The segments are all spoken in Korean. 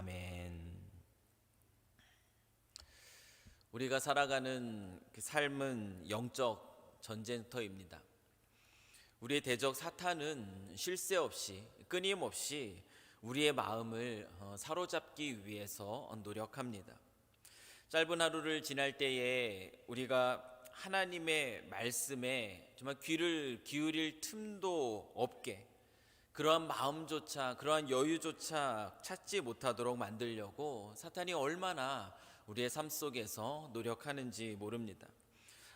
아멘. 우리가 살아가는 그 삶은 영적 전쟁터입니다. 우리의 대적 사탄은 쉴 새 없이 끊임없이 우리의 마음을 사로잡기 위해서 노력합니다. 짧은 하루를 지날 때에 우리가 하나님의 말씀에 정말 귀를 기울일 틈도 없게, 그러한 마음조차, 그러한 여유조차 찾지 못하도록 만들려고 사탄이 얼마나 우리의 삶 속에서 노력하는지 모릅니다.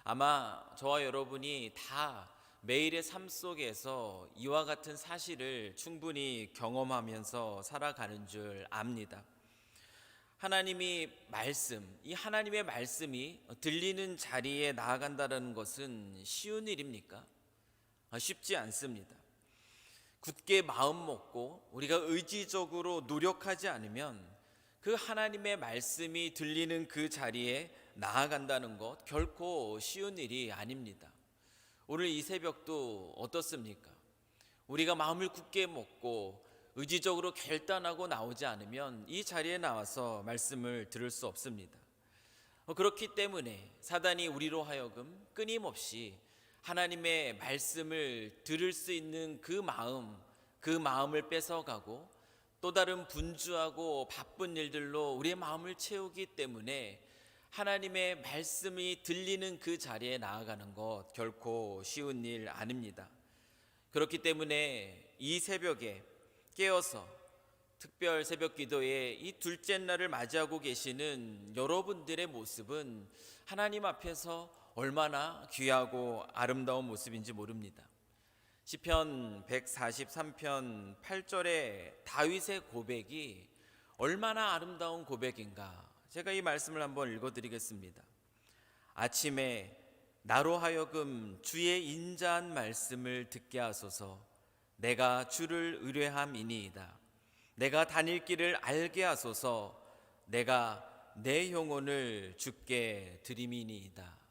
아마 저와 여러분이 다 매일의 삶 속에서 이와 같은 사실을 충분히 경험하면서 살아가는 줄 압니다. 하나님이 이 하나님의 말씀이 들리는 자리에 나아간다는 것은 쉬운 일입니까? 쉽지 않습니다. 굳게 마음 먹고 우리가 의지적으로 노력하지 않으면 그 하나님의 말씀이 들리는 그 자리에 나아간다는 것 결코 쉬운 일이 아닙니다. 오늘 이 새벽도 어떻습니까? 우리가 마음을 굳게 먹고 의지적으로 결단하고 나오지 않으면 이 자리에 나와서 말씀을 들을 수 없습니다. 그렇기 때문에 사단이 우리로 하여금 끊임없이 하나님의 말씀을 들을 수 있는 그 마음을 뺏어가고 또 다른 분주하고 바쁜 일들로 우리의 마음을 채우기 때문에 하나님의 말씀이 들리는 그 자리에 나아가는 것 결코 쉬운 일 아닙니다. 그렇기 때문에 이 새벽에 깨어서 특별 새벽 기도에 이 둘째 날을 맞이하고 계시는 여러분들의 모습은 하나님 앞에서 얼마나 귀하고 아름다운 모습인지 모릅니다. 시편 143편 8절의 다윗의 고백이 얼마나 아름다운 고백인가, 제가 이 말씀을 한번 읽어드리겠습니다. 아침에 나로 하여금 주의 인자한 말씀을 듣게 하소서. 내가 주를 의뢰함이니이다. 내가 다닐 길을 알게 하소서. 내가 내 영혼을 주께 드림이니이다.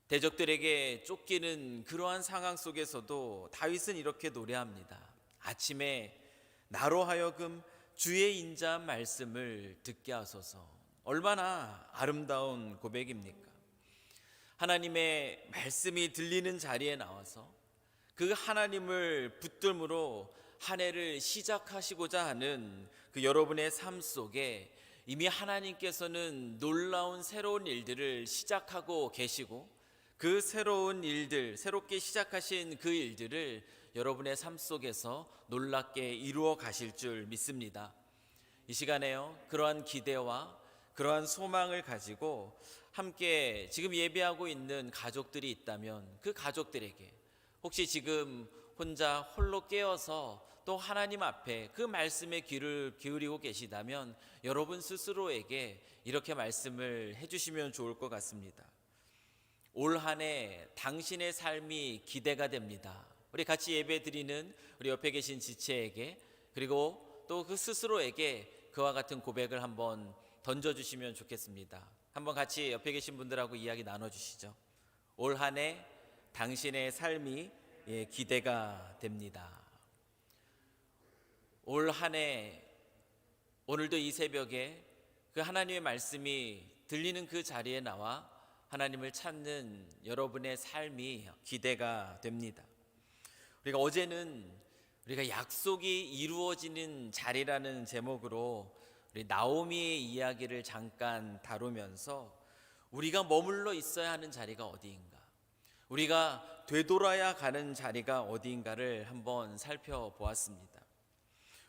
대적들에게 쫓기는 그러한 상황 속에서도 다윗은 이렇게 노래합니다. 아침에 나로 하여금 주의 인자한 말씀을 듣게 하소서. 얼마나 아름다운 고백입니까? 하나님의 말씀이 들리는 자리에 나와서 그 하나님을 붙들므로 한 해를 시작하시고자 하는 그 여러분의 삶 속에 이미 하나님께서는 놀라운 새로운 일들을 시작하고 계시고, 그 새로운 일들, 새롭게 시작하신 그 일들을 여러분의 삶 속에서 놀랍게 이루어 가실 줄 믿습니다. 이 시간에요, 그러한 기대와 그러한 소망을 가지고 함께 지금 예배하고 있는 가족들이 있다면 그 가족들에게, 혹시 지금 혼자 홀로 깨어서 또 하나님 앞에 그 말씀에 귀를 기울이고 계시다면 여러분 스스로에게 이렇게 말씀을 해주시면 좋을 것 같습니다. 올 한 해 당신의 삶이 기대가 됩니다. 우리 같이 예배 드리는 우리 옆에 계신 지체에게, 그리고 또 그 스스로에게 그와 같은 고백을 한번 던져주시면 좋겠습니다. 한번 같이 옆에 계신 분들하고 이야기 나눠주시죠. 올 한 해 당신의 삶이 기대가 됩니다. 올 한 해, 오늘도 이 새벽에 그 하나님의 말씀이 들리는 그 자리에 나와 하나님을 찾는 여러분의 삶이 기대가 됩니다. 우리가 어제는 우리가 약속이 이루어지는 자리라는 제목으로 우리 나오미의 이야기를 잠깐 다루면서 우리가 머물러 있어야 하는 자리가 어디인가, 우리가 되돌아야 가는 자리가 어디인가를 한번 살펴보았습니다.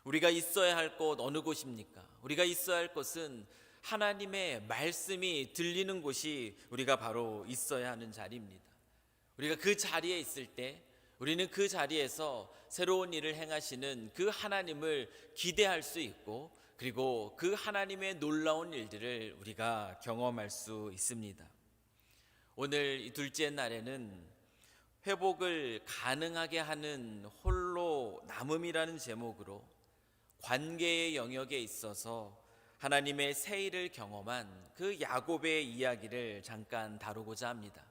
우리가 있어야 할 곳 어느 곳입니까? 우리가 있어야 할 곳은 하나님의 말씀이 들리는 곳이 우리가 바로 있어야 하는 자리입니다. 우리가 그 자리에 있을 때 우리는 그 자리에서 새로운 일을 행하시는 그 하나님을 기대할 수 있고, 그리고 그 하나님의 놀라운 일들을 우리가 경험할 수 있습니다. 오늘 이 둘째 날에는 회복을 가능하게 하는 홀로 남음이라는 제목으로 관계의 영역에 있어서 하나님의 새 일을 경험한 그 야곱의 이야기를 잠깐 다루고자 합니다.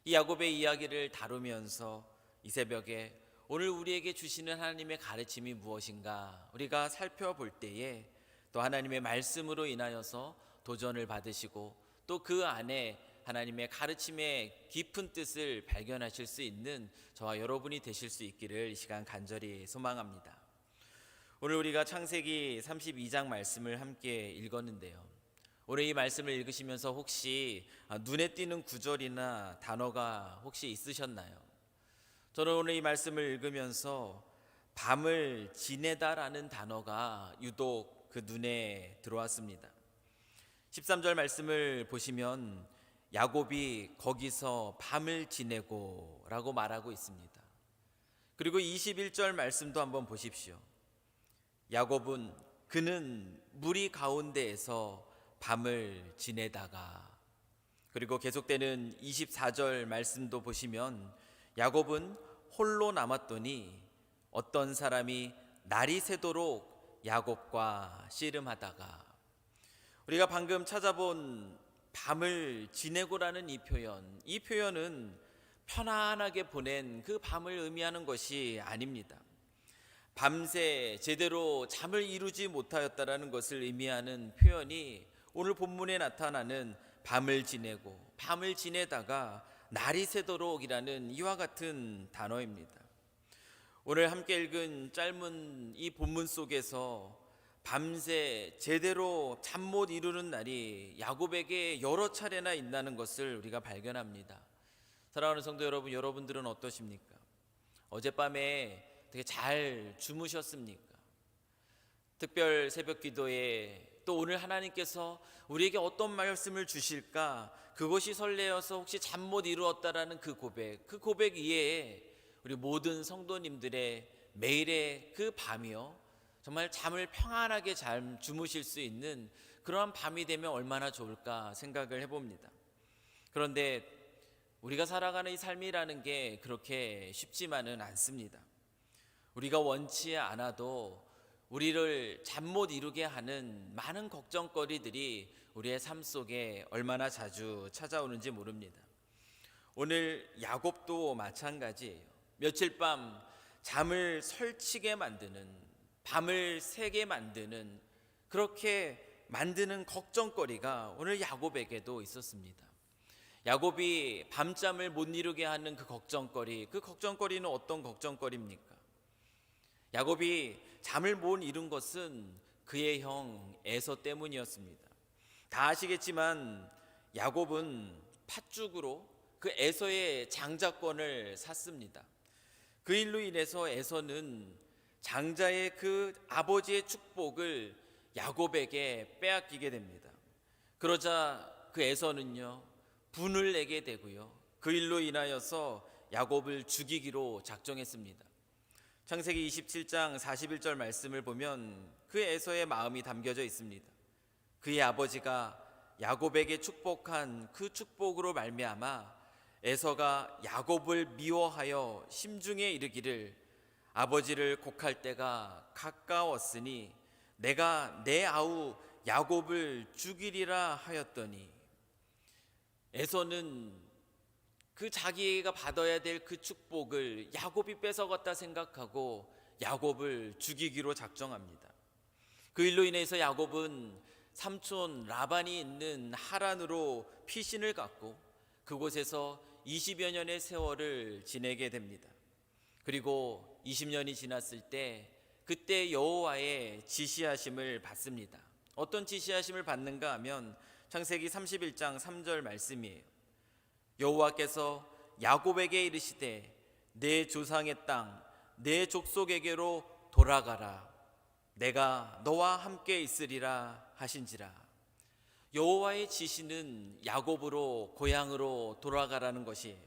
이 야곱의 이야기를 다루면서 이 새벽에 오늘 우리에게 주시는 하나님의 가르침이 무엇인가 우리가 살펴볼 때에 또 하나님의 말씀으로 인하여서 도전을 받으시고 또 그 안에 하나님의 가르침의 깊은 뜻을 발견하실 수 있는 저와 여러분이 되실 수 있기를 이 시간 간절히 소망합니다. 오늘 우리가 창세기 32장 말씀을 함께 읽었는데요. 오늘 이 말씀을 읽으시면서 혹시 눈에 띄는 구절이나 단어가 혹시 있으셨나요? 저는 오늘 이 말씀을 읽으면서 밤을 지내다라는 단어가 유독 그 눈에 들어왔습니다. 13절 말씀을 보시면 야곱이 거기서 밤을 지내고 라고 말하고 있습니다. 그리고 21절 말씀도 한번 보십시오. 야곱은 그는 무리 가운데에서 밤을 지내다가, 그리고 계속되는 24절 말씀도 보시면 야곱은 홀로 남았더니 어떤 사람이 날이 새도록 야곱과 씨름하다가, 우리가 방금 찾아본 밤을 지내고라는 이 표현은 편안하게 보낸 그 밤을 의미하는 것이 아닙니다. 밤새 제대로 잠을 이루지 못하였다라는 것을 의미하는 표현이 오늘 본문에 나타나는 밤을 지내고, 밤을 지내다가 날이 새도록이라는 이와 같은 단어입니다. 오늘 함께 읽은 짧은 이 본문 속에서 밤새 제대로 잠 못 이루는 날이 야곱에게 여러 차례나 있다는 것을 우리가 발견합니다. 사랑하는 성도 여러분, 여러분들은 어떠십니까? 어젯밤에 되게 잘 주무셨습니까? 특별 새벽 기도에 또 오늘 하나님께서 우리에게 어떤 말씀을 주실까, 그것이 설레어서 혹시 잠 못 이루었다라는 그 고백 이외에 우리 모든 성도님들의 매일의 그 밤이요, 정말 잠을 평안하게 잘 주무실 수 있는 그러한 밤이 되면 얼마나 좋을까 생각을 해봅니다. 그런데 우리가 살아가는 이 삶이라는 게 그렇게 쉽지만은 않습니다. 우리가 원치 않아도 우리를 잠 못 이루게 하는 많은 걱정거리들이 우리의 삶 속에 얼마나 자주 찾아오는지 모릅니다. 오늘 야곱도 마찬가지예요. 며칠 밤 잠을 설치게 만드는, 밤을 새게 만드는, 그렇게 만드는 걱정거리가 오늘 야곱에게도 있었습니다. 야곱이 밤잠을 못 이루게 하는 그 걱정거리는 어떤 걱정거리입니까? 야곱이 잠을 못 이룬 것은 그의 형 에서 때문이었습니다. 다 아시겠지만 야곱은 팥죽으로 그 에서의 장자권을 샀습니다. 그 일로 인해서 에서는 장자의 그 아버지의 축복을 야곱에게 빼앗기게 됩니다. 그러자 그 에서는요, 분을 내게 되고요, 그 일로 인하여서 야곱을 죽이기로 작정했습니다. 창세기 27장 41절 말씀을 보면 그 에서의 마음이 담겨져 있습니다. 그의 아버지가 야곱에게 축복한 그 축복으로 말미암아 에서가 야곱을 미워하여 심중에 이르기를, 아버지를 곡할 때가 가까웠으니 내가 내 아우 야곱을 죽이리라 하였더니, 에서는 그 자기가 받아야 될 그 축복을 야곱이 뺏어갔다 생각하고 야곱을 죽이기로 작정합니다. 그 일로 인해서 야곱은 삼촌 라반이 있는 하란으로 피신을 갖고 그곳에서 20여 년의 세월을 지내게 됩니다. 그리고 20년이 지났을 때 그때 여호와의 지시하심을 받습니다. 어떤 지시하심을 받는가 하면 창세기 31장 3절 말씀이에요. 여호와께서 야곱에게 이르시되 내 조상의 땅 내 족속에게로 돌아가라, 내가 너와 함께 있으리라 하신지라. 여호와의 지시는 야곱으로 고향으로 돌아가라는 것이에요.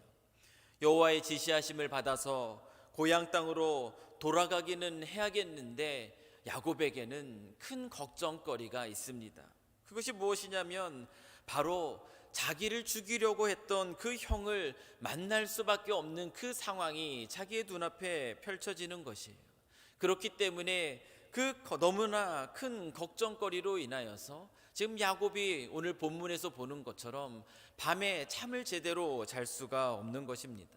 여호와의 지시하심을 받아서 고향 땅으로 돌아가기는 해야겠는데 야곱에게는 큰 걱정거리가 있습니다. 그것이 무엇이냐면 바로 자기를 죽이려고 했던 그 형을 만날 수밖에 없는 그 상황이 자기의 눈앞에 펼쳐지는 것이에요. 그렇기 때문에 그 너무나 큰 걱정거리로 인하여서 지금 야곱이 오늘 본문에서 보는 것처럼 밤에 잠을 제대로 잘 수가 없는 것입니다.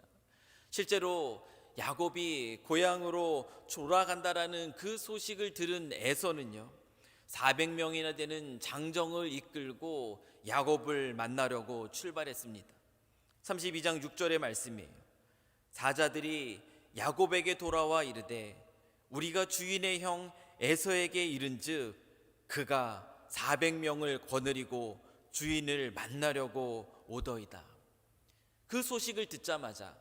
실제로 야곱이 고향으로 돌아간다라는 그 소식을 들은 에서는요, 400명이나 되는 장정을 이끌고 야곱을 만나려고 출발했습니다. 32장 6절의 말씀이에요. 사자들이 야곱에게 돌아와 이르되 우리가 주인의 형 에서에게 이른즉 그가 400명을 거느리고 주인을 만나려고 오더이다. 그 소식을 듣자마자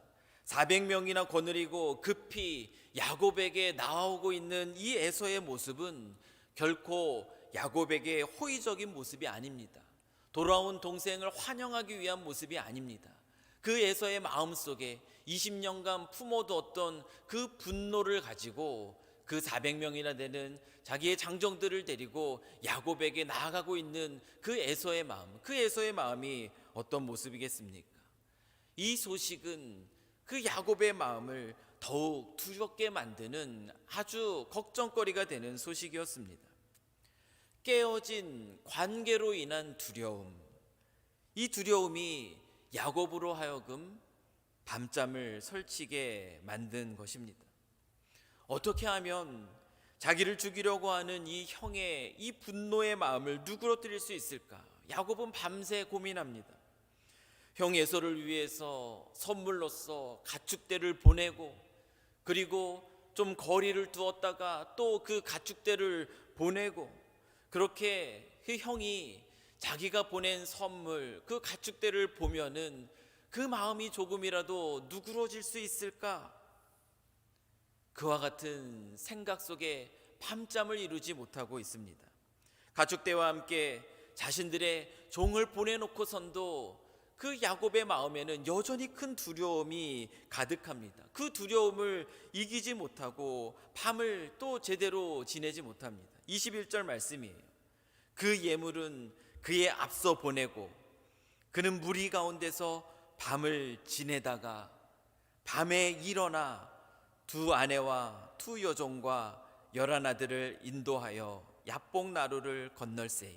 400명이나 거느리고 급히 야곱에게 나아오고 있는 이 에서의 모습은 결코 야곱에게 호의적인 모습이 아닙니다. 돌아온 동생을 환영하기 위한 모습이 아닙니다. 그 에서의 마음속에 20년간 품어두었던 그 분노를 가지고 그 400명이나 되는 자기의 장정들을 데리고 야곱에게 나아가고 있는 그 에서의 마음, 그 에서의 마음이 어떤 모습이겠습니까? 이 소식은 그 야곱의 마음을 더욱 두렵게 만드는 아주 걱정거리가 되는 소식이었습니다. 깨어진 관계로 인한 두려움, 이 두려움이 야곱으로 하여금 밤잠을 설치게 만든 것입니다. 어떻게 하면 자기를 죽이려고 하는 이 형의 이 분노의 마음을 누그러뜨릴 수 있을까? 야곱은 밤새 고민합니다. 형 에서를 위해서 선물로서 가축대를 보내고, 그리고 좀 거리를 두었다가 또 그 가축대를 보내고, 그렇게 그 형이 자기가 보낸 선물, 그 가축대를 보면은 그 마음이 조금이라도 누그러질 수 있을까? 그와 같은 생각 속에 밤잠을 이루지 못하고 있습니다. 가축대와 함께 자신들의 종을 보내놓고선도 그 야곱의 마음에는 여전히 큰 두려움이 가득합니다. 그 두려움을 이기지 못하고 밤을 또 제대로 지내지 못합니다. 21절 말씀이에요. 그 예물은 그의 앞서 보내고 그는 무리 가운데서 밤을 지내다가 밤에 일어나 두 아내와 두 여종과 11아들을 인도하여 야복 나루를 건널세에.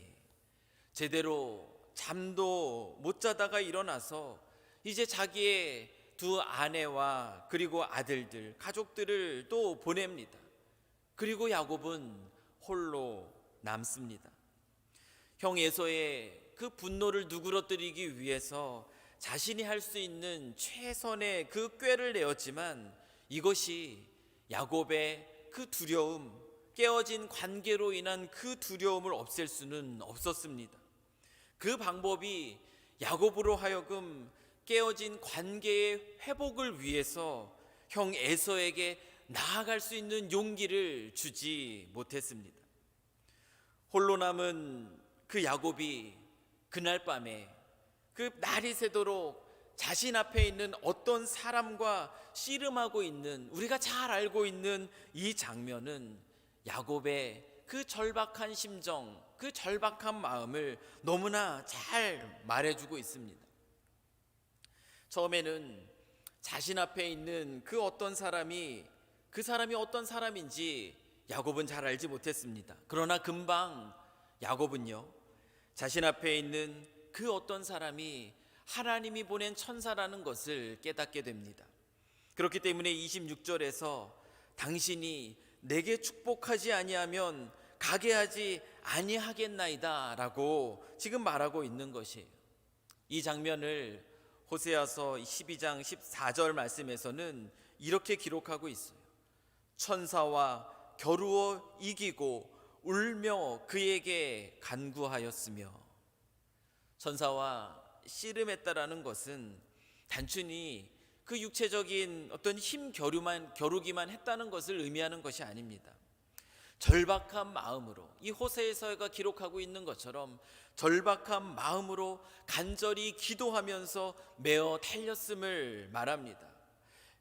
제대로 잠도 못 자다가 일어나서 이제 자기의 두 아내와 그리고 아들들, 가족들을 또 보냅니다. 그리고 야곱은 홀로 남습니다. 형 에서의 그 분노를 누그러뜨리기 위해서 자신이 할 수 있는 최선의 그 꾀를 내었지만 이것이 야곱의 그 두려움, 깨어진 관계로 인한 그 두려움을 없앨 수는 없었습니다. 그 방법이 야곱으로 하여금 깨어진 관계의 회복을 위해서 형 에서에게 나아갈 수 있는 용기를 주지 못했습니다. 홀로 남은 그 야곱이 그날 밤에 그 날이 새도록 자신 앞에 있는 어떤 사람과 씨름하고 있는, 우리가 잘 알고 있는 이 장면은 야곱의 그 절박한 심정, 그 절박한 마음을 너무나 잘 말해주고 있습니다. 처음에는 자신 앞에 있는 그 어떤 사람이, 그 사람이 어떤 사람인지 야곱은 잘 알지 못했습니다. 그러나 금방 야곱은요, 자신 앞에 있는 그 어떤 사람이 하나님이 보낸 천사라는 것을 깨닫게 됩니다. 그렇기 때문에 26절에서 당신이 내게 축복하지 아니하면 가게 하지 아니하겠나이다 라고 지금 말하고 있는 것이에요. 이 장면을 호세아서 12장 14절 말씀에서는 이렇게 기록하고 있어요. 천사와 겨루어 이기고 울며 그에게 간구하였으며. 천사와 씨름했다라는 것은 단순히 그 육체적인 어떤 힘 겨루기만 했다는 것을 의미하는 것이 아닙니다. 절박한 마음으로, 이 호세아서가 기록하고 있는 것처럼 절박한 마음으로 간절히 기도하면서 메어 달렸음을 말합니다.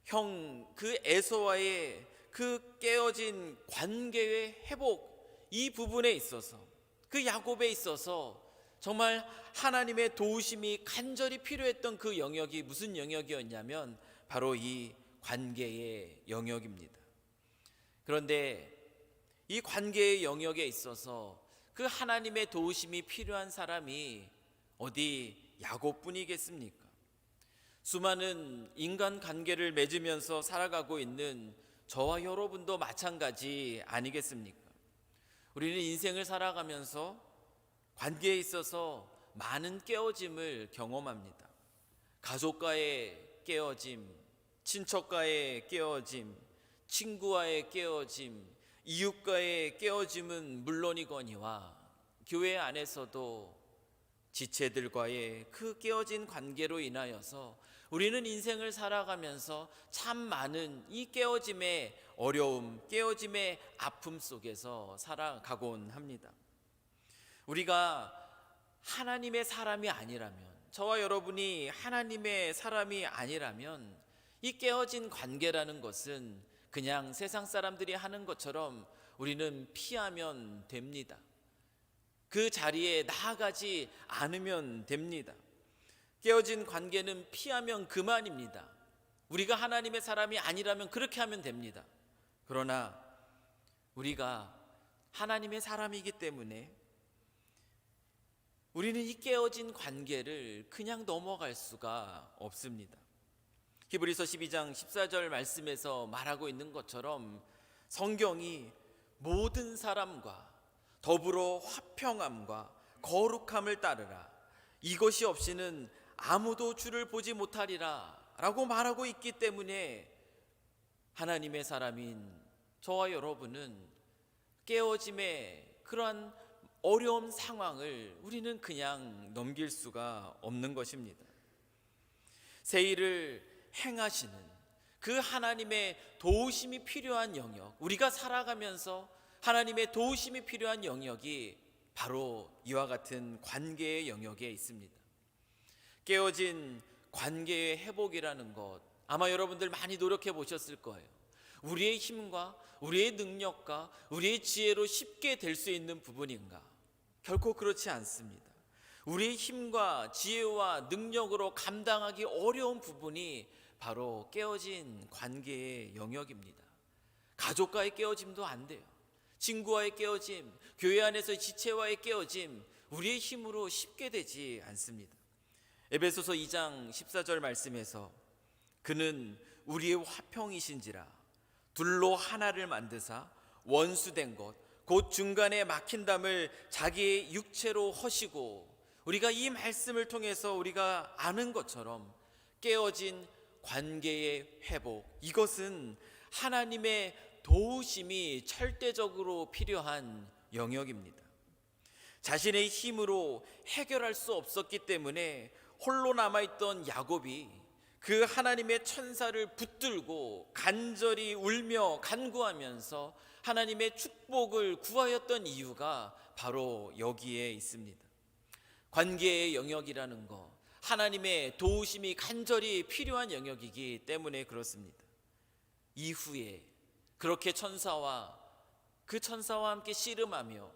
형 그 에서와의 그 깨어진 관계의 회복, 이 부분에 있어서, 그 야곱에 있어서 정말 하나님의 도우심이 간절히 필요했던 그 영역이 무슨 영역이었냐면 바로 이 관계의 영역입니다. 그런데 이 관계의 영역에 있어서 그 하나님의 도우심이 필요한 사람이 어디 야곱뿐이겠습니까? 수많은 인간 관계를 맺으면서 살아가고 있는 저와 여러분도 마찬가지 아니겠습니까? 우리는 인생을 살아가면서 관계에 있어서 많은 깨어짐을 경험합니다. 가족과의 깨어짐, 친척과의 깨어짐, 친구와의 깨어짐, 이웃과의 깨어짐은 물론이거니와 교회 안에서도 지체들과의 그 깨어진 관계로 인하여서 우리는 인생을 살아가면서 참 많은 이 깨어짐의 어려움, 깨어짐의 아픔 속에서 살아가곤 합니다. 우리가 하나님의 사람이 아니라면, 저와 여러분이 하나님의 사람이 아니라면 이 깨어진 관계라는 것은 그냥 세상 사람들이 하는 것처럼 우리는 피하면 됩니다. 그 자리에 나아가지 않으면 됩니다. 깨어진 관계는 피하면 그만입니다. 우리가 하나님의 사람이 아니라면 그렇게 하면 됩니다. 그러나 우리가 하나님의 사람이기 때문에 우리는 이 깨어진 관계를 그냥 넘어갈 수가 없습니다. 히브리서 12장 14절 말씀에서 말하고 있는 것처럼 성경이 모든 사람과 더불어 화평함과 거룩함을 따르라, 이것이 없이는 아무도 주를 보지 못하리라 라고 말하고 있기 때문에 하나님의 사람인 저와 여러분은 깨어짐의 그러한 어려운 상황을 우리는 그냥 넘길 수가 없는 것입니다. 새 일을 행하시는 그 하나님의 도우심이 필요한 영역, 우리가 살아가면서 하나님의 도우심이 필요한 영역이 바로 이와 같은 관계의 영역에 있습니다. 깨어진 관계의 회복이라는 것, 아마 여러분들 많이 노력해 보셨을 거예요. 우리의 힘과 우리의 능력과 우리의 지혜로 쉽게 될 수 있는 부분인가? 결코 그렇지 않습니다. 우리의 힘과 지혜와 능력으로 감당하기 어려운 부분이 바로 깨어진 관계의 영역입니다. 가족과의 깨어짐도 안 돼요. 친구와의 깨어짐, 교회 안에서 지체와의 깨어짐, 우리의 힘으로 쉽게 되지 않습니다. 에베소서 2장 14절 말씀에서 그는 우리의 화평이신지라 둘로 하나를 만드사 원수된 것 곧 중간에 막힌 담을 자기의 육체로 허시고, 우리가 이 말씀을 통해서 우리가 아는 것처럼 깨어진 관계의 회복, 이것은 하나님의 도우심이 절대적으로 필요한 영역입니다. 자신의 힘으로 해결할 수 없었기 때문에 홀로 남아있던 야곱이 그 하나님의 천사를 붙들고 간절히 울며 간구하면서 하나님의 축복을 구하였던 이유가 바로 여기에 있습니다. 관계의 영역이라는 것, 하나님의 도우심이 간절히 필요한 영역이기 때문에 그렇습니다. 이후에 그렇게 그 천사와 함께 씨름하며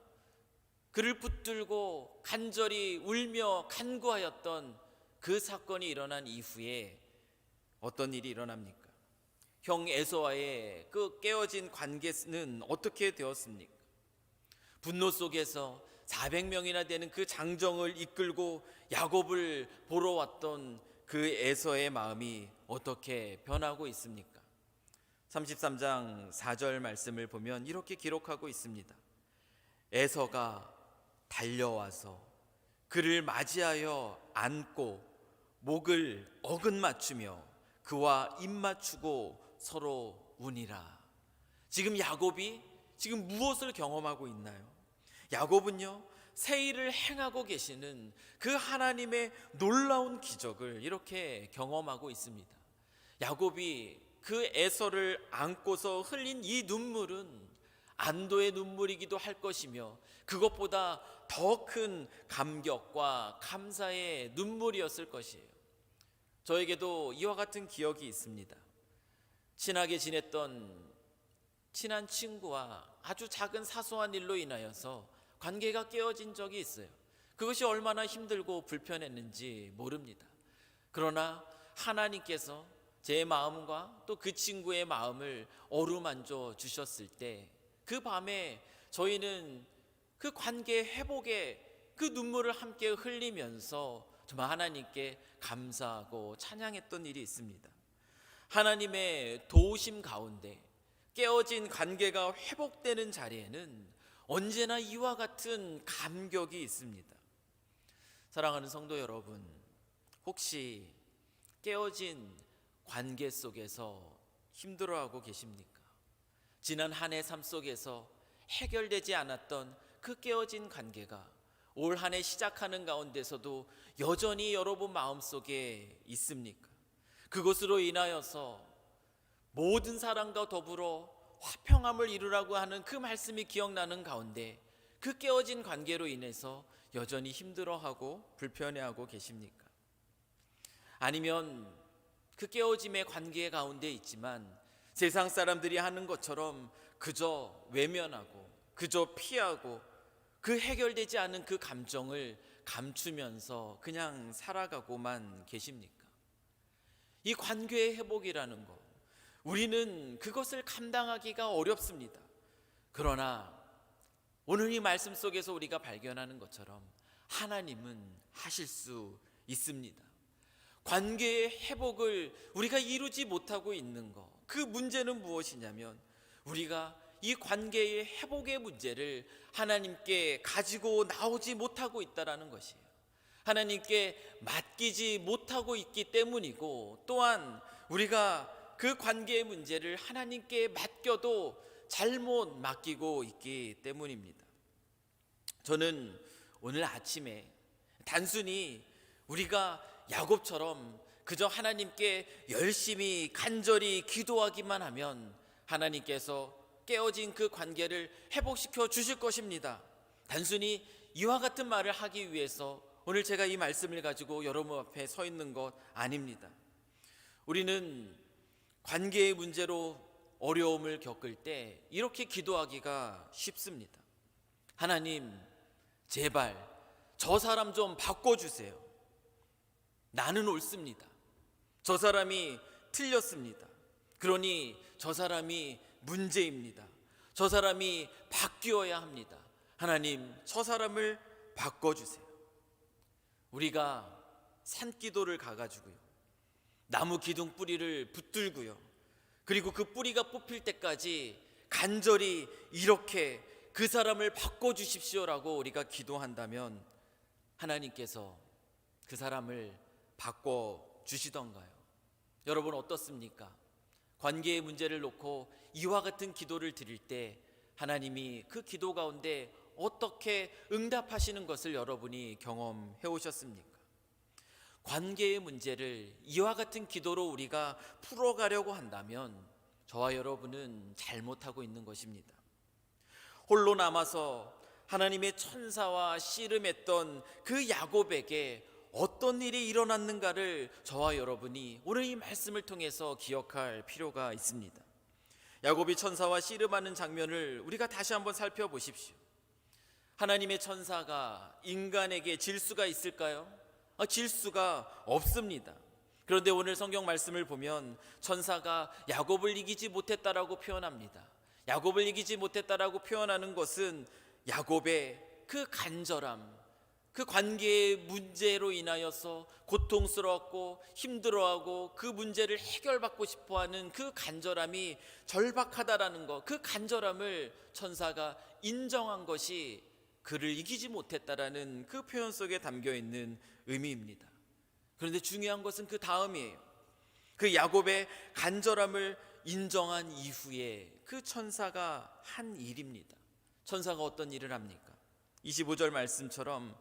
그를 붙들고 간절히 울며 간구하였던 그 사건이 일어난 이후에 어떤 일이 일어납니까? 형 에서와의 그 깨어진 관계는 어떻게 되었습니까? 분노 속에서 400명이나 되는 그 장정을 이끌고 야곱을 보러 왔던 그 에서의 마음이 어떻게 변하고 있습니까? 33장 4절 말씀을 보면 이렇게 기록하고 있습니다. 에서가 달려와서 그를 맞이하여 안고 목을 어긋맞추며 그와 입맞추고 서로 우니라. 지금 야곱이 지금 무엇을 경험하고 있나요? 야곱은요, 새 일을 행하고 계시는 그 하나님의 놀라운 기적을 이렇게 경험하고 있습니다. 야곱이 그 에서를 안고서 흘린 이 눈물은 안도의 눈물이기도 할 것이며 그것보다 더 큰 감격과 감사의 눈물이었을 것이에요. 저에게도 이와 같은 기억이 있습니다. 친하게 지냈던 친한 친구와 아주 작은 사소한 일로 인하여서 관계가 깨어진 적이 있어요. 그것이 얼마나 힘들고 불편했는지 모릅니다. 그러나 하나님께서 제 마음과 또 그 친구의 마음을 어루만져 주셨을 때 그 밤에 저희는 그 관계 회복에 그 눈물을 함께 흘리면서 정말 하나님께 감사하고 찬양했던 일이 있습니다. 하나님의 도우심 가운데 깨어진 관계가 회복되는 자리에는 언제나 이와 같은 감격이 있습니다. 사랑하는 성도 여러분, 혹시 깨어진 관계 속에서 힘들어하고 계십니까? 지난 한 해 삶 속에서 해결되지 않았던 그 깨어진 관계가 올 한 해 시작하는 가운데서도 여전히 여러분 마음속에 있습니까? 그것으로 인하여서 모든 사람과 더불어 화평함을 이루라고 하는 그 말씀이 기억나는 가운데 그 깨어진 관계로 인해서 여전히 힘들어하고 불편해하고 계십니까? 아니면 그 깨어짐의 관계 가운데 있지만 세상 사람들이 하는 것처럼 그저 외면하고 그저 피하고 그 해결되지 않은 그 감정을 감추면서 그냥 살아가고만 계십니까? 이 관계의 회복이라는 것, 우리는 그것을 감당하기가 어렵습니다. 그러나 오늘 이 말씀 속에서 우리가 발견하는 것처럼 하나님은 하실 수 있습니다. 관계의 회복을 우리가 이루지 못하고 있는 것, 그 문제는 무엇이냐면 우리가 이 관계의 회복의 문제를 하나님께 가지고 나오지 못하고 있다는 것이에요. 하나님께 맡기지 못하고 있기 때문이고, 또한 우리가 그 관계의 문제를 하나님께 맡겨도 잘못 맡기고 있기 때문입니다. 저는 오늘 아침에 단순히 우리가 야곱처럼 그저 하나님께 열심히 간절히 기도하기만 하면 하나님께서 깨어진 그 관계를 회복시켜 주실 것입니다. 단순히 이와 같은 말을 하기 위해서 오늘 제가 이 말씀을 가지고 여러분 앞에 서 있는 것 아닙니다. 우리는 관계의 문제로 어려움을 겪을 때 이렇게 기도하기가 쉽습니다. 하나님, 제발 저 사람 좀 바꿔주세요. 나는 옳습니다. 저 사람이 틀렸습니다. 그러니 저 사람이 문제입니다. 저 사람이 바뀌어야 합니다. 하나님, 저 사람을 바꿔주세요. 우리가 산기도를 가가지고요, 나무 기둥 뿌리를 붙들고요, 그리고 그 뿌리가 뽑힐 때까지 간절히 이렇게 그 사람을 바꿔주십시오라고 우리가 기도한다면 하나님께서 그 사람을 바꿔주시던가요? 여러분 어떻습니까? 관계의 문제를 놓고 이와 같은 기도를 드릴 때 하나님이 그 기도 가운데 어떻게 응답하시는 것을 여러분이 경험해 오셨습니까? 관계의 문제를 이와 같은 기도로 우리가 풀어가려고 한다면 저와 여러분은 잘못하고 있는 것입니다. 홀로 남아서 하나님의 천사와 씨름했던 그 야곱에게 어떤 일이 일어났는가를 저와 여러분이 오늘 이 말씀을 통해서 기억할 필요가 있습니다. 야곱이 천사와 씨름하는 장면을 우리가 다시 한번 살펴보십시오. 하나님의 천사가 인간에게 질 수가 있을까요? 질 수가 없습니다. 그런데 오늘 성경 말씀을 보면 천사가 야곱을 이기지 못했다라고 표현합니다. 야곱을 이기지 못했다라고 표현하는 것은 야곱의 그 간절함, 그 관계의 문제로 인하여서 고통스러웠고 힘들어하고 그 문제를 해결받고 싶어하는 그 간절함이 절박하다라는 것, 그 간절함을 천사가 인정한 것이 그를 이기지 못했다라는 그 표현 속에 담겨있는 의미입니다. 그런데 중요한 것은 그 다음이에요. 그 야곱의 간절함을 인정한 이후에 그 천사가 한 일입니다. 천사가 어떤 일을 합니까? 25절 말씀처럼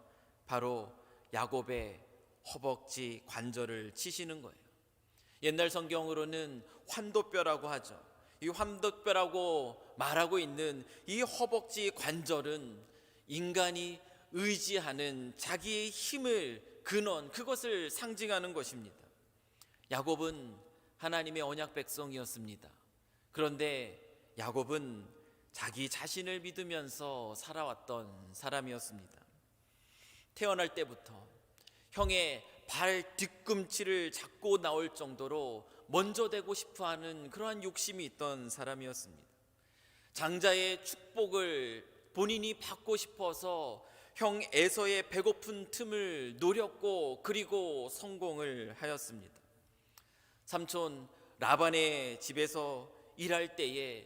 바로 야곱의 허벅지 관절을 치시는 거예요. 옛날 성경으로는 환도뼈라고 하죠. 이 환도뼈라고 말하고 있는 이 허벅지 관절은 인간이 의지하는 자기의 힘을, 근원, 그것을 상징하는 것입니다. 야곱은 하나님의 언약 백성이었습니다. 그런데 야곱은 자기 자신을 믿으면서 살아왔던 사람이었습니다. 태어날 때부터 형의 발 뒤꿈치를 잡고 나올 정도로 먼저 되고 싶어하는 그러한 욕심이 있던 사람이었습니다. 장자의 축복을 본인이 받고 싶어서 형 에서의 배고픈 틈을 노렸고 그리고 성공을 하였습니다. 삼촌 라반의 집에서 일할 때에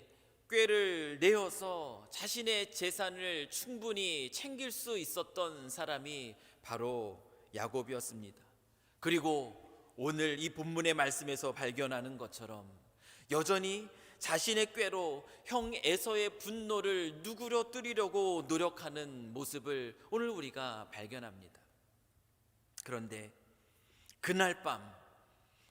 꾀를 내어서 자신의 재산을 충분히 챙길 수 있었던 사람이 바로 야곱이었습니다. 그리고 오늘 이 본문의 말씀에서 발견하는 것처럼 여전히 자신의 꾀로 형 에서의 분노를 누그러뜨리려고 노력하는 모습을 오늘 우리가 발견합니다. 그런데 그날 밤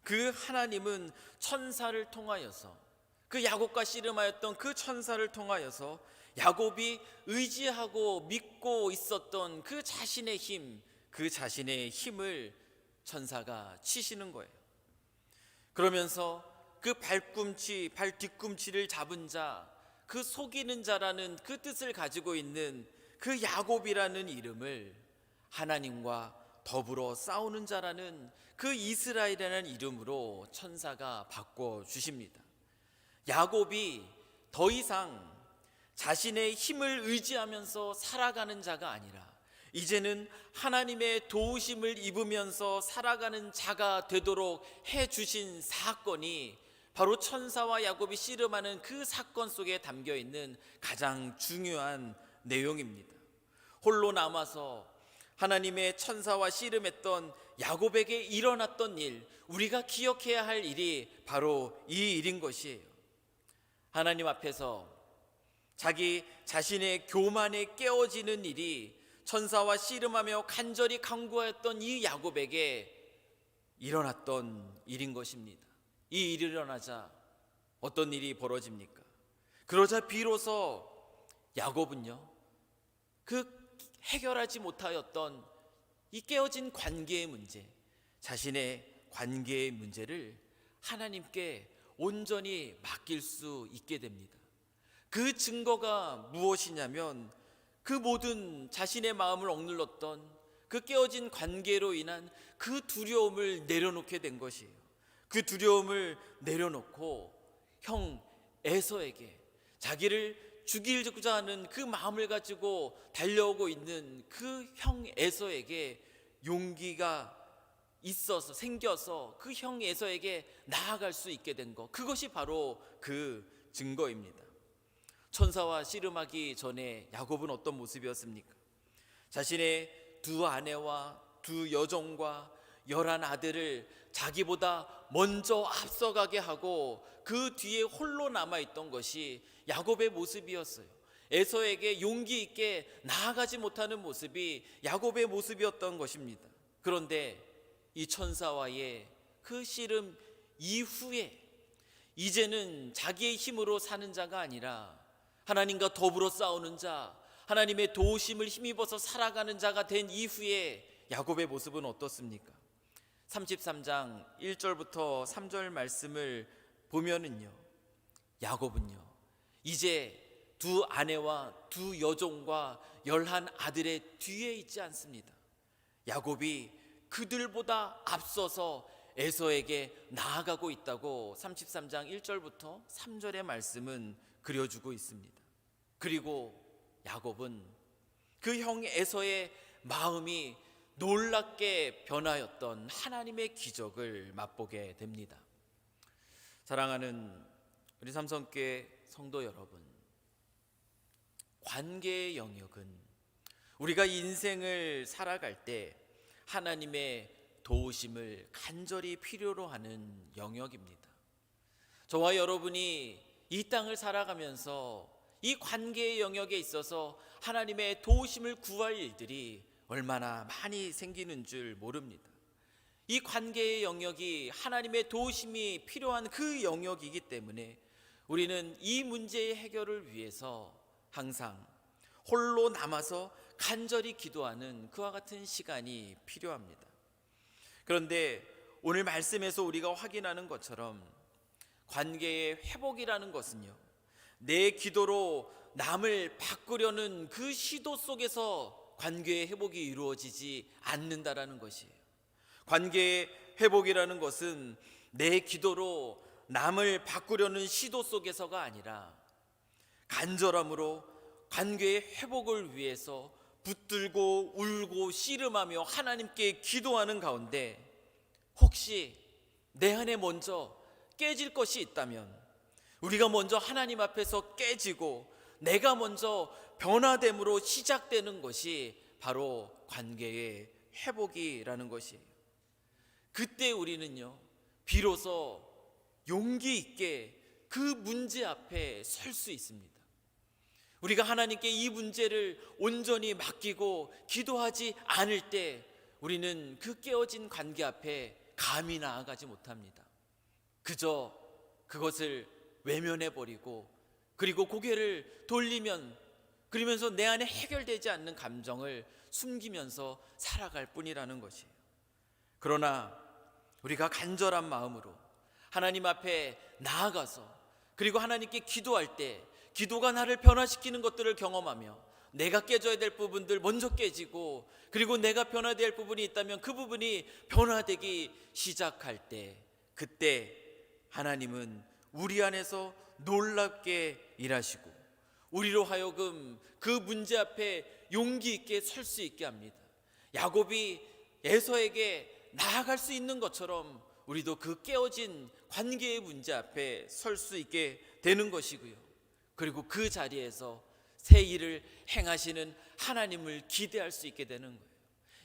그 하나님은 천사를 통하여서 그 야곱과 씨름하였던 그 천사를 통하여서 야곱이 의지하고 믿고 있었던 그 자신의 힘, 그 자신의 힘을 천사가 치시는 거예요. 그러면서 그 발 뒤꿈치를 잡은 자, 그 속이는 자라는 그 뜻을 가지고 있는 그 야곱이라는 이름을 하나님과 더불어 싸우는 자라는 그 이스라엘이라는 이름으로 천사가 바꿔주십니다. 야곱이 더 이상 자신의 힘을 의지하면서 살아가는 자가 아니라 이제는 하나님의 도우심을 입으면서 살아가는 자가 되도록 해주신 사건이 바로 천사와 야곱이 씨름하는 그 사건 속에 담겨 있는 가장 중요한 내용입니다. 홀로 남아서 하나님의 천사와 씨름했던 야곱에게 일어났던 일, 우리가 기억해야 할 일이 바로 이 일인 것이에요. 하나님 앞에서 자기 자신의 교만에 깨어지는 일이 천사와 씨름하며 간절히 간구하였던 이 야곱에게 일어났던 일인 것입니다. 이 일이 일어나자 어떤 일이 벌어집니까? 그러자 비로소 야곱은요, 그 해결하지 못하였던 이 깨어진 관계의 문제, 자신의 관계의 문제를 하나님께 온전히 맡길 수 있게 됩니다. 그 증거가 무엇이냐면 그 모든 자신의 마음을 억눌렀던 그 깨어진 관계로 인한 그 두려움을 내려놓게 된 것이에요. 그 두려움을 내려놓고 형 에서에게 자기를 죽이고자 하는 그 마음을 가지고 달려오고 있는 그 형 에서에게 용기가 생겨서 그 형 에서에게 나아갈 수 있게 된 것, 그것이 바로 그 증거입니다. 천사와 씨름하기 전에 야곱은 어떤 모습이었습니까? 자신의 두 아내와 두 여종과 11 아들을 자기보다 먼저 앞서가게 하고 그 뒤에 홀로 남아있던 것이 야곱의 모습이었어요. 에서에게 용기 있게 나아가지 못하는 모습이 야곱의 모습이었던 것입니다. 그런데 이 천사와의 그 씨름 이후에 이제는 자기의 힘으로 사는 자가 아니라 하나님과 더불어 싸우는 자, 하나님의 도우심을 힘입어서 살아가는 자가 된 이후에 야곱의 모습은 어떻습니까? 33장 1절부터 3절 말씀을 보면은요, 야곱은요 이제 두 아내와 두 여종과 11 아들의 뒤에 있지 않습니다. 야곱이 그들보다 앞서서 에서에게 나아가고 있다고 33장 1절부터 3절의 말씀은 그려주고 있습니다. 그리고 야곱은 그 형 에서의 마음이 놀랍게 변하였던 하나님의 기적을 맛보게 됩니다. 사랑하는 우리 삼성교회 성도 여러분, 관계의 영역은 우리가 인생을 살아갈 때 하나님의 도우심을 간절히 필요로 하는 영역입니다. 저와 여러분이 이 땅을 살아가면서 이 관계의 영역에 있어서 하나님의 도우심을 구할 일들이 얼마나 많이 생기는 줄 모릅니다. 이 관계의 영역이 하나님의 도우심이 필요한 그 영역이기 때문에 우리는 이 문제의 해결을 위해서 항상 홀로 남아서 간절히 기도하는 그와 같은 시간이 필요합니다. 그런데 오늘 말씀에서 우리가 확인하는 것처럼 관계의 회복이라는 것은요, 내 기도로 남을 바꾸려는 그 시도 속에서 관계의 회복이 이루어지지 않는다라는 것이에요. 관계의 회복이라는 것은 내 기도로 남을 바꾸려는 시도 속에서가 아니라 간절함으로 관계의 회복을 위해서 붙들고 울고 씨름하며 하나님께 기도하는 가운데 혹시 내 안에 먼저 깨질 것이 있다면, 우리가 먼저 하나님 앞에서 깨지고 내가 먼저 변화됨으로 시작되는 것이 바로 관계의 회복이라는 것이에요. 그때 우리는요, 비로소 용기 있게 그 문제 앞에 설 수 있습니다. 우리가 하나님께 이 문제를 온전히 맡기고 기도하지 않을 때 우리는 그 깨어진 관계 앞에 감히 나아가지 못합니다. 그저 그것을 외면해 버리고, 그리고 고개를 그러면서 내 안에 해결되지 않는 감정을 숨기면서 살아갈 뿐이라는 것이에요. 그러나 우리가 간절한 마음으로 하나님 앞에 나아가서, 그리고 하나님께 기도할 때 기도가 나를 변화시키는 것들을 경험하며 내가 깨져야 될 부분들 먼저 깨지고, 그리고 내가 변화될 부분이 있다면 그 부분이 변화되기 시작할 때, 그때 하나님은 우리 안에서 놀랍게 일하시고 우리로 하여금 그 문제 앞에 용기 있게 설 수 있게 합니다. 야곱이 에서에게 나아갈 수 있는 것처럼 우리도 그 깨어진 관계의 문제 앞에 설 수 있게 되는 것이고요. 그리고 그 자리에서 새 일을 행하시는 하나님을 기대할 수 있게 되는 거예요.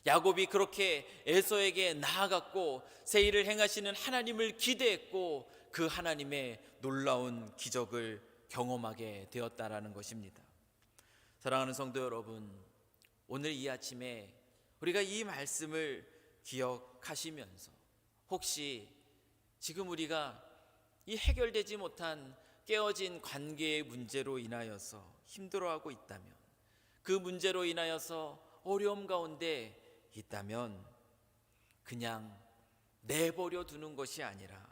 야곱이 그렇게 에서에게 나아갔고 새 일을 행하시는 하나님을 기대했고 그 하나님의 놀라운 기적을 경험하게 되었다라는 것입니다. 사랑하는 성도 여러분, 오늘 이 아침에 우리가 이 말씀을 기억하시면서 혹시 지금 우리가 이 해결되지 못한 깨어진 관계의 문제로 인하여서 힘들어하고 있다면, 그 문제로 인하여서 어려움 가운데 있다면 그냥 내버려 두는 것이 아니라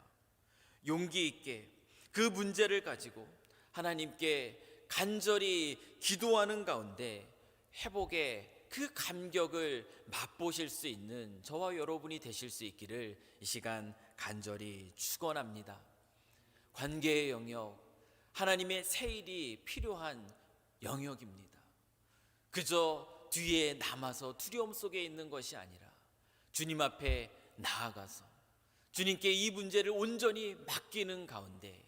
용기 있게 그 문제를 가지고 하나님께 간절히 기도하는 가운데 회복의 그 감격을 맛보실 수 있는 저와 여러분이 되실 수 있기를 이 시간 간절히 축원합니다. 관계의 영역, 하나님의 새 일이 필요한 영역입니다. 그저 뒤에 남아서 두려움 속에 있는 것이 아니라 주님 앞에 나아가서 주님께 이 문제를 온전히 맡기는 가운데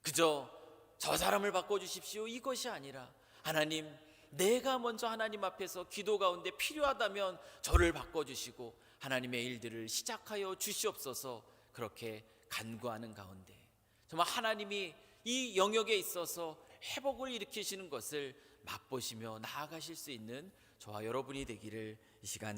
그저 저 사람을 바꿔주십시오 이것이 아니라, 하나님, 내가 먼저 하나님 앞에서 기도 가운데 필요하다면 저를 바꿔주시고 하나님의 일들을 시작하여 주시옵소서, 그렇게 간구하는 가운데 정말 하나님이 이 영역에 있어서 회복을 일으키시는 것을 맛보시며 나아가실 수 있는 저와 여러분이 되기를 이 시간